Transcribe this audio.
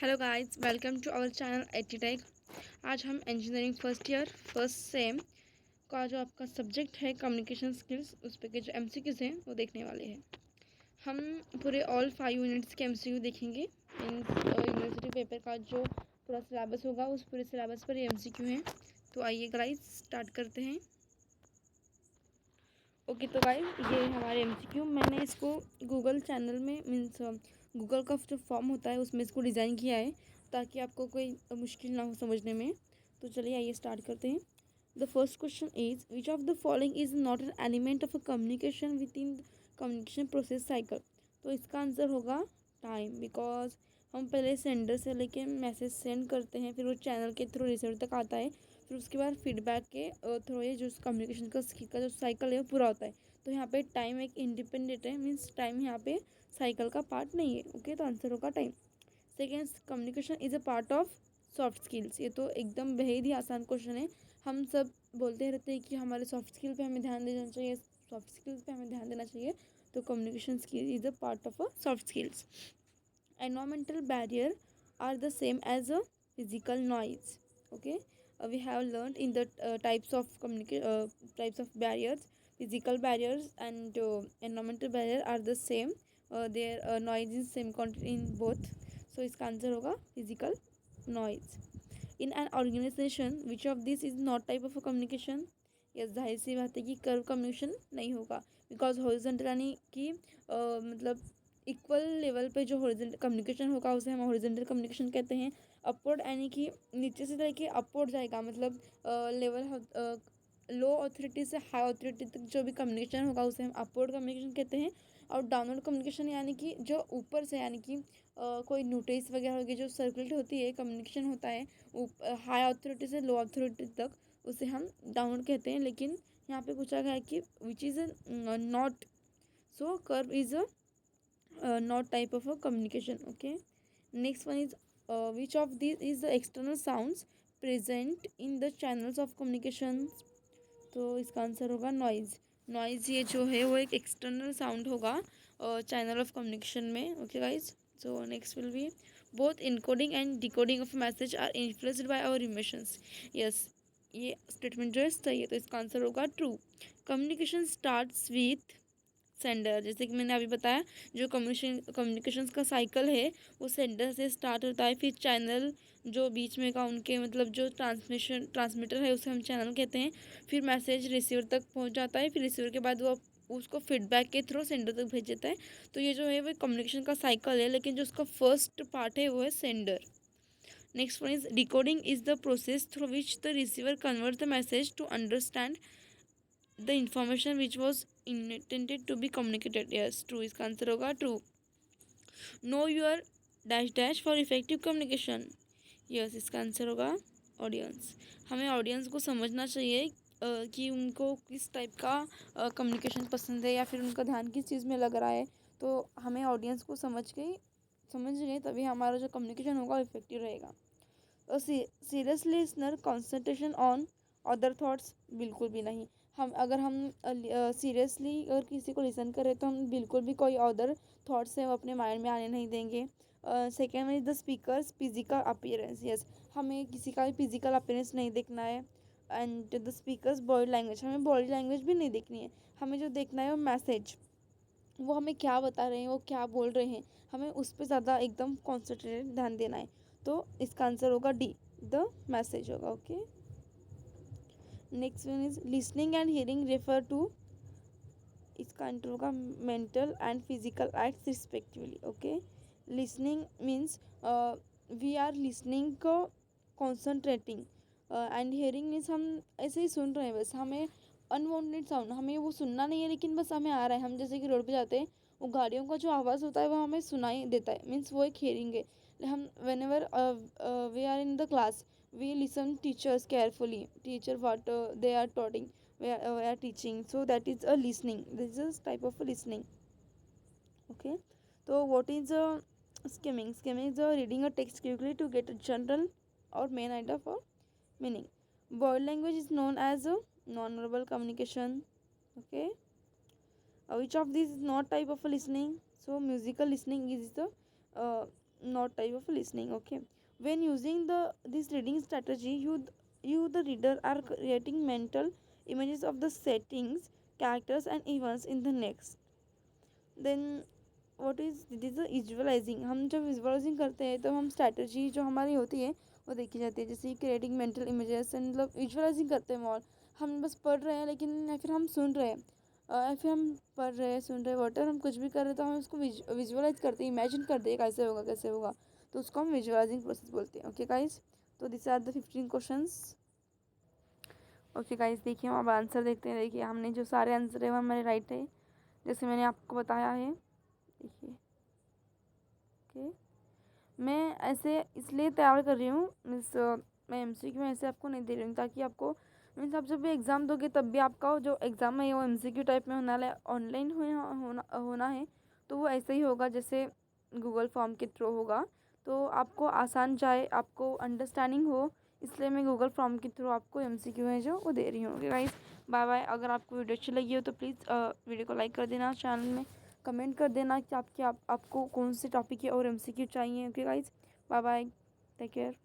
Hello guys, welcome to our channel ATTech. आज हम engineering first year first sem का जो आपका सब्जेक्ट है कम्युनिकेशन स्किल्स, उस पे के जो एमसीक्यूज हैं वो देखने वाले हैं। हम पूरे ऑल 5 यूनिट्स के एमसीक्यू देखेंगे। यूनिवर्सिटी पेपर का जो पूरा सिलेबस होगा उस पूरे सिलेबस पर ये एमसीक्यू हैं। तो आइए गाइस स्टार्ट करते हैं। ओके तो गाइस, ये हमारे एमसीक्यू, मैंने इसको गूगल चैनल में मीन्स गूगल का जो फॉर्म होता है उसमें इसको डिज़ाइन किया है ताकि आपको कोई मुश्किल ना हो समझने में। तो चलिए आइए स्टार्ट करते हैं। The first question is which of the following is not an element of a communication with in communication process cycle. तो इसका आंसर होगा टाइम, बिकॉज हम पहले सेंडर से लेके मैसेज सेंड करते हैं, फिर वो चैनल के थ्रू रिसीवर तक आता है, फिर उसके बाद फीडबैक के थ्रू ये जो कम्युनिकेशन का जो साइकिल है वो पूरा होता है। तो यहाँ पे टाइम एक इंडिपेंडेंट है, मीन्स टाइम यहाँ पे साइकिल का पार्ट नहीं है। ओके, तो आंसर होगा time. Second, communication is a part of soft skills. ये तो एकदम बेहद ही आसान क्वेश्चन है। हम सब बोलते रहते हैं कि हमारे सॉफ्ट स्किल पे हमें ध्यान देना चाहिए, सॉफ्ट स्किल्स पे हमें ध्यान देना चाहिए। तो communication skill is a part of a soft skills. Environmental barrier are the same as a physical noise. Okay, we have learned in the types of barriers. Physical barriers and environmental barrier are the same. Their noise is same content in both. So इसका answer होगा physical noise. In an organization, which of this is not type of a communication? Yes, जाहिर सी बात है कि curve communication नहीं होगा, because horizontal यानी कि मतलब इक्वल लेवल पे जो हॉरिजॉन्टल कम्युनिकेशन होगा उसे हम हॉरिजॉन्टल कम्युनिकेशन कहते हैं। अपवर्ड यानी कि नीचे से लेके अपवर्ड जाएगा, मतलब लेवल लो ऑथोरिटी से हाई ऑथोरिटी तक जो भी कम्युनिकेशन होगा उसे हम अपवर्ड कम्युनिकेशन कहते हैं। और डाउनवर्ड कम्युनिकेशन यानी कि जो ऊपर से, यानी कि कोई नोटिस वगैरह होगी जो सर्कुलेट होती है, कम्युनिकेशन होता है हाई अथॉरिटी से लो अथॉरिटी तक, उसे हम डाउनवर्ड कहते हैं। लेकिन यहाँ पे पूछा गया है कि which is not, so curve is a not type of a communication. Okay, next one is which of these is the external sounds present in the channels of communication? तो इसका आंसर होगा नॉइज़। नॉइज़ ये जो है वो एक external sound होगा channel of communication में। Okay guys, so next will be both encoding and decoding of message are influenced by our emotions. Yes, ये स्टेटमेंट जो है सही है, तो इसका आंसर होगा true. Communication starts with sender, जैसे कि मैंने अभी बताया, जो कम्युनिकेशंस का साइकिल है वो सेंडर से स्टार्ट होता है, फिर चैनल जो बीच में का उनके मतलब जो ट्रांसमीटर है उसे हम चैनल कहते हैं, फिर मैसेज रिसीवर तक पहुंच जाता है, फिर रिसीवर के बाद वो उसको फीडबैक के थ्रू सेंडर तक भेज देता है। तो ये जो है वो कम्युनिकेशन का साइकिल है, लेकिन जो उसका फर्स्ट पार्ट है वो है sender. Next one is decoding is the process through which the receiver convert the message to understand the information which was intended to be communicated. Yes, true, इसका answer होगा true. Know your dash dash for effective communication. Yes, इसका answer होगा audience. हमें audience को समझना चाहिए कि उनको किस टाइप का कम्युनिकेशन पसंद है या फिर उनका ध्यान किस चीज़ में लग रहा है। तो हमें ऑडियंस को समझ गए तभी हमारा जो कम्युनिकेशन होगा इफेक्टिव रहेगा। Seriously listener concentration on other thoughts, बिल्कुल भी नहीं। हम सीरियसली अगर किसी को लिसन करें तो हम बिल्कुल भी कोई अदर थॉट्स है वो अपने माइंड में आने नहीं देंगे। Second is the speakers physical appearance. Yes, हमें किसी का भी फिजिकल अपीयरेंस नहीं देखना है। And the speakers body language, हमें बॉडी लैंग्वेज भी नहीं देखनी है। हमें जो देखना है वो मैसेज, वो हमें क्या बता रहे हैं, वो क्या बोल रहे हैं, हमें उस पर ज़्यादा एकदम कॉन्सेंट्रेटेड ध्यान देना है। तो इसका आंसर होगा डी, द मैसेज होगा। Okay, next one is listening and hearing refer to, इसका आंसर होगा mental and physical acts respectively. Okay, listening means we are listening को कॉन्सेंट्रेटिंग, एंड हियरिंग मीन्स हम ऐसे ही सुन रहे हैं, बस हमें अनवांटेड साउंड, हमें वो सुनना नहीं है लेकिन बस हमें आ रहा है। हम जैसे कि रोड पे जाते हैं, वो गाड़ियों का जो आवाज़ होता है वो हमें सुनाई देता है, मीन्स वो एक हियरिंग है। हम whenever we are in the class, we listen teachers carefully, teacher what they are taughting, we are teaching, so that is a listening, this is a type of a listening. Okay, so what is skimming is reading a text quickly to get a general or main idea for meaning. Body language is known as a non-verbal communication. Okay, which of these is not type of a listening? So musical listening is the not type of listening. Okay, when using this reading strategy, you the reader are creating mental images of the settings, characters and events in the next. Then what is this is visualizing. हम जब visualising करते हैं तो हम strategy जो हमारी होती है वो देखी जाती है, जैसे क्रिएटिंग मेंटल इमेजेस एंड मतलब विजुअलाइजिंग करते हैं और हम बस पढ़ रहे हैं लेकिन या फिर हम सुन रहे हैं या फिर हम पढ़ रहे हैं सुन रहे हैं वाटर हम कुछ भी कर रहे हैं तो हम उसको विजुअलाइज करते हैं, इमेजिन करते हैं कैसे होगा कैसे होगा, तो उसको हम विजुअलाइजिंग प्रोसेस बोलते हैं. ओके गाइज, तो this are the 15 questions. Okay guys, देखिए हम अब आंसर देखते हैं. देखिए हमने जो सारे आंसर है वो हमारे राइट है जैसे मैंने आपको बताया है. देखिए ओके, मैं ऐसे इसलिए तैयार कर रही हूँ मीन्स मैं एमसीक्यू में ऐसे आपको नहीं दे रही हूँ ताकि आपको मीन्स आप जब भी एग्ज़ाम दोगे तब भी आपका जो एग्ज़ाम है वो एमसीक्यू टाइप में होना है, ऑनलाइन होना है तो वो ऐसे ही होगा जैसे गूगल फॉर्म के थ्रू होगा, तो आपको आसान जाए, आपको अंडरस्टैंडिंग हो, इसलिए मैं गूगल फॉर्म के थ्रू आपको एमसीक्यू है जो वो दे रही हूँ. Okay guys, bye bye. अगर आपको वीडियो अच्छी लगी हो तो प्लीज़ वीडियो को लाइक कर देना, चैनल में कमेंट कर देना कि आपको कौन से टॉपिक के और एमसीक्यू चाहिए. Okay guys, bye bye, take care.